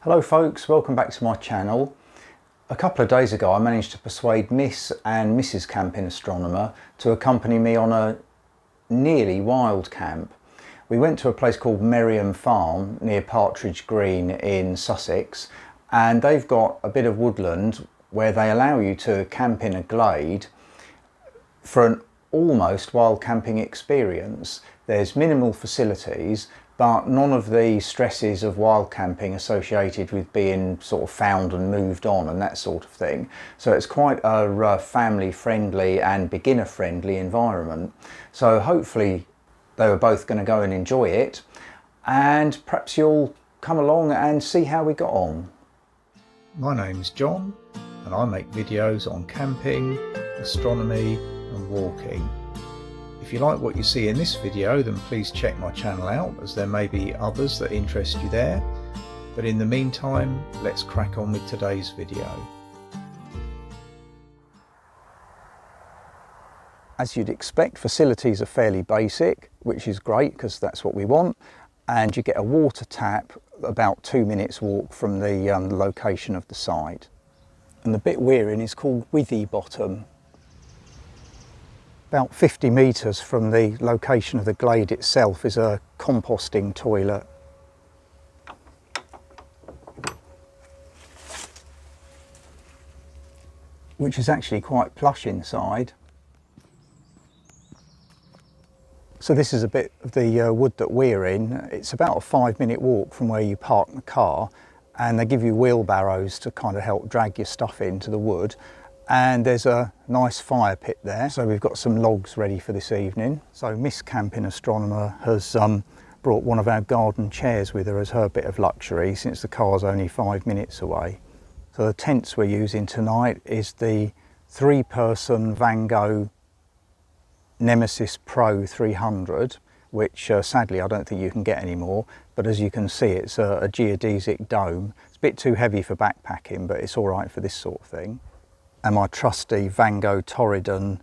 Hello folks, welcome back to my channel. A couple of days ago I managed to persuade Miss and Mrs Camping Astronomer to accompany me on a nearly wild camp. We went to a place called Merrion farm near Partridge Green in Sussex, and they've got a bit of woodland where they allow you to camp in a glade for an almost wild camping experience. There's minimal facilities, but none of the stresses of wild camping associated with being sort of found and moved on and that sort of thing. So it's quite a family friendly and beginner friendly environment. So hopefully they were both going to go and enjoy it, and perhaps you'll come along and see how we got on. My name's John and I make videos on camping, astronomy and walking. If you like what you see in this video, then please check my channel out, as there may be others that interest you there. But in the meantime, let's crack on with today's video. As you'd expect, facilities are fairly basic, which is great because that's what we want. And you get a water tap about 2 minutes walk from the location of the site. And the bit we're in is called Withy Bottom. About 50 metres from the location of the glade itself is a composting toilet. Which is actually quite plush inside. So this is a bit of the wood that we're in. It's about a 5-minute walk from where you park the car, and they give you wheelbarrows to kind of help drag your stuff into the wood. And there's a nice fire pit there, so we've got some logs ready for this evening. So Miss Camping Astronomer has brought one of our garden chairs with her as her bit of luxury, since the car's only 5 minutes away. So the tents we're using tonight is the 3-person Vango Nemesis Pro 300, which sadly I don't think you can get anymore, but as you can see it's a geodesic dome. It's a bit too heavy for backpacking, but it's all right for this sort of thing. And my trusty Vango Torridon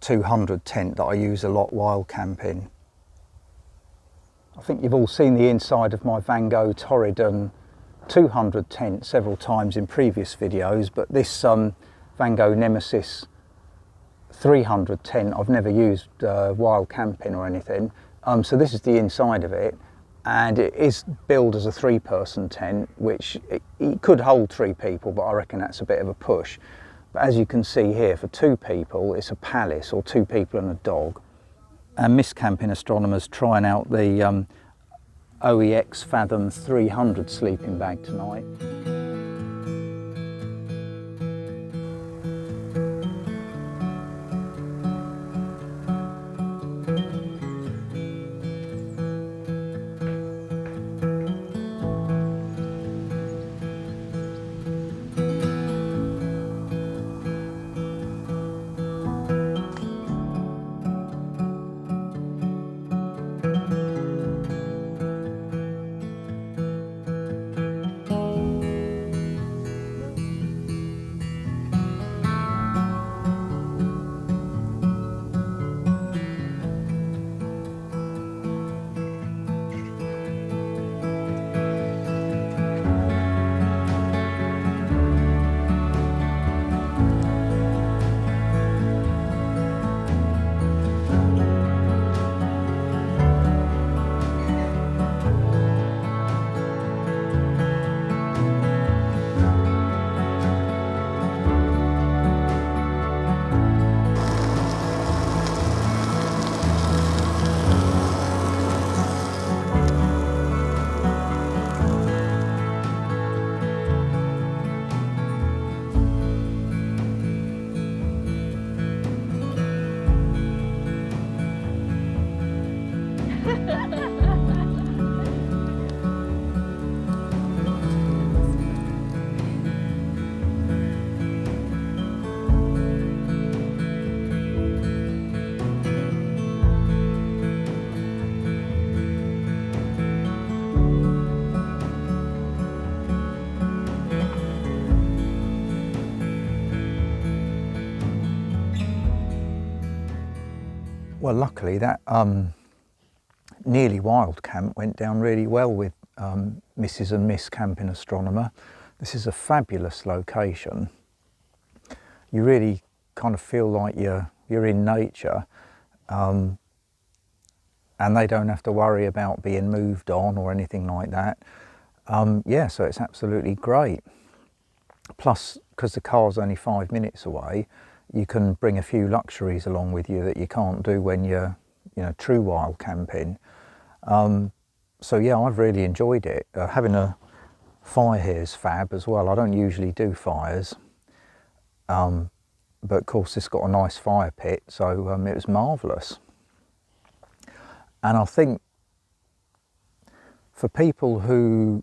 200 tent that I use a lot while camping. I think you've all seen the inside of my Vango Torridon 200 tent several times in previous videos, but this Vango Nemesis 300 tent I've never used while camping or anything. So this is the inside of it, and it is billed as a 3-person tent, which it could hold 3 people, but I reckon that's a bit of a push. But as you can see here, for 2 people, it's a palace, or 2 people and a dog. And Miss Camping Astronomer's trying out the OEX Fathom 300 sleeping bag tonight. Well, luckily that nearly wild camp went down really well with Mrs. and Miss Camping Astronomer. This is a fabulous location. You really kind of feel like you're in nature, and they don't have to worry about being moved on or anything like that. Yeah, so it's absolutely great. Plus, because the car's only 5 minutes away, you can bring a few luxuries along with you that you can't do when you're, true wild camping. So yeah, I've really enjoyed it. Having a fire here is fab as well. I don't usually do fires, but of course it's got a nice fire pit, so it was marvellous. And I think for people who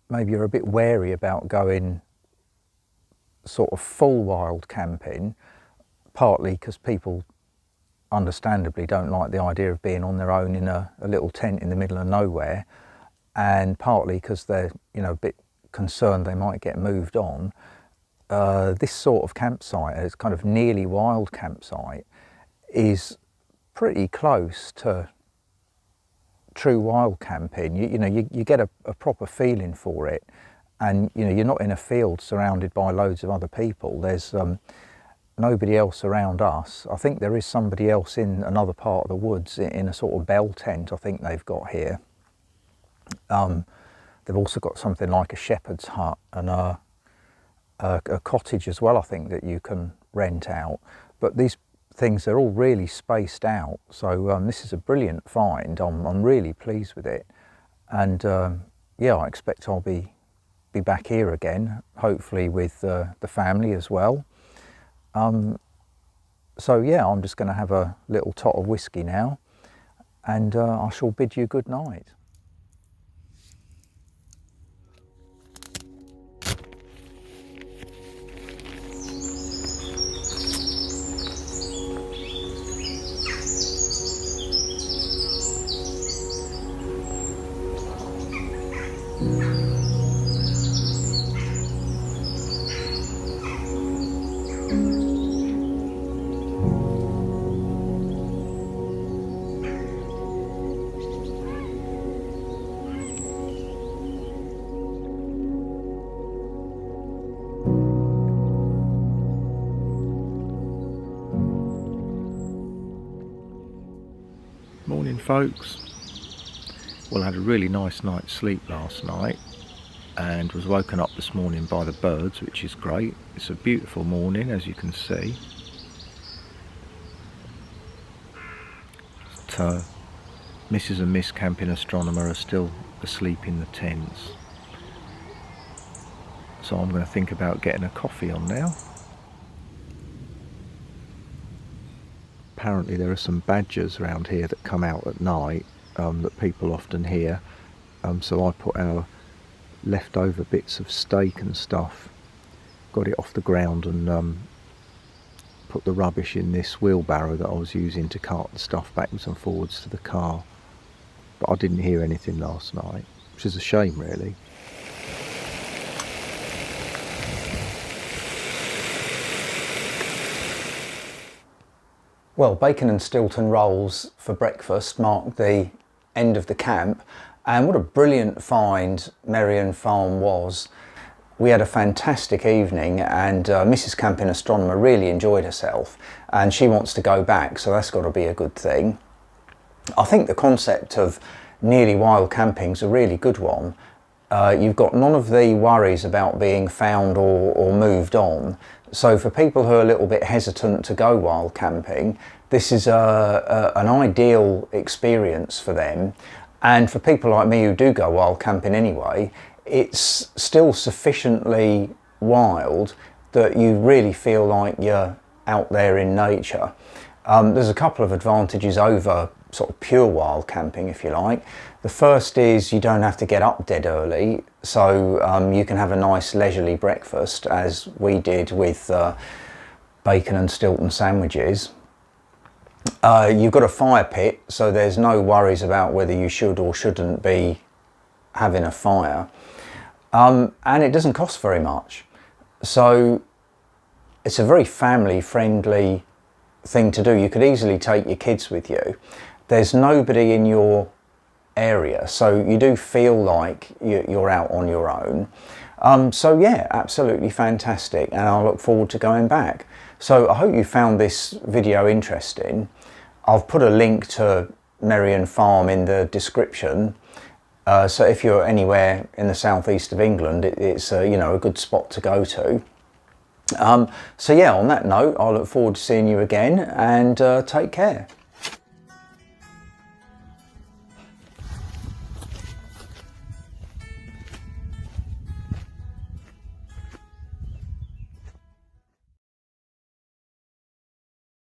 maybe are a bit wary about going sort of full wild camping, partly because people understandably don't like the idea of being on their own in a little tent in the middle of nowhere, and partly because they're a bit concerned they might get moved on. This sort of campsite, it's kind of nearly wild campsite, is pretty close to true wild camping. You get a proper feeling for it, and you're not in a field surrounded by loads of other people. There's nobody else around us. I think there is somebody else in another part of the woods in a sort of bell tent I think they've got here. They've also got something like a shepherd's hut and a cottage as well, I think, that you can rent out. But these things, they're all really spaced out, so this is a brilliant find. I'm really pleased with it, and yeah, I expect I'll be back here again, hopefully with the family as well. So yeah, I'm just going to have a little tot of whiskey now, and I shall bid you good night. Morning folks. Well, I had a really nice night's sleep last night and was woken up this morning by the birds, which is great. It's a beautiful morning, as you can see. But, Mrs. and Miss Camping Astronomer are still asleep in the tents, so I'm going to think about getting a coffee on now. Apparently there are some badgers around here that come out at night that people often hear, so I put our leftover bits of steak and stuff, got it off the ground, and put the rubbish in this wheelbarrow that I was using to cart the stuff backwards and forwards to the car. But I didn't hear anything last night, which is a shame really. Well, bacon and Stilton rolls for breakfast marked the end of the camp, and what a brilliant find Merrion Farm was. We had a fantastic evening, and Mrs. Camping Astronomer really enjoyed herself, and she wants to go back, so that's got to be a good thing. I think the concept of nearly wild camping is a really good one. You've got none of the worries about being found or moved on. So for people who are a little bit hesitant to go wild camping, this is an ideal experience for them. And for people like me who do go wild camping anyway, it's still sufficiently wild that you really feel like you're out there in nature. There's a couple of advantages over sort of pure wild camping, if you like. The first is you don't have to get up dead early, so you can have a nice leisurely breakfast, as we did with bacon and Stilton sandwiches. You've got a fire pit, so there's no worries about whether you should or shouldn't be having a fire, and it doesn't cost very much, so it's a very family friendly thing to do. You could easily take your kids with you. There's nobody in your area, so you do feel like you're out on your own. So yeah, absolutely fantastic, and I look forward to going back. So I hope you found this video interesting. I've put a link to Merrion Farm in the description, so if you're anywhere in the southeast of England, it's you know, a good spot to go to. So yeah, on that note, I look forward to seeing you again, and take care.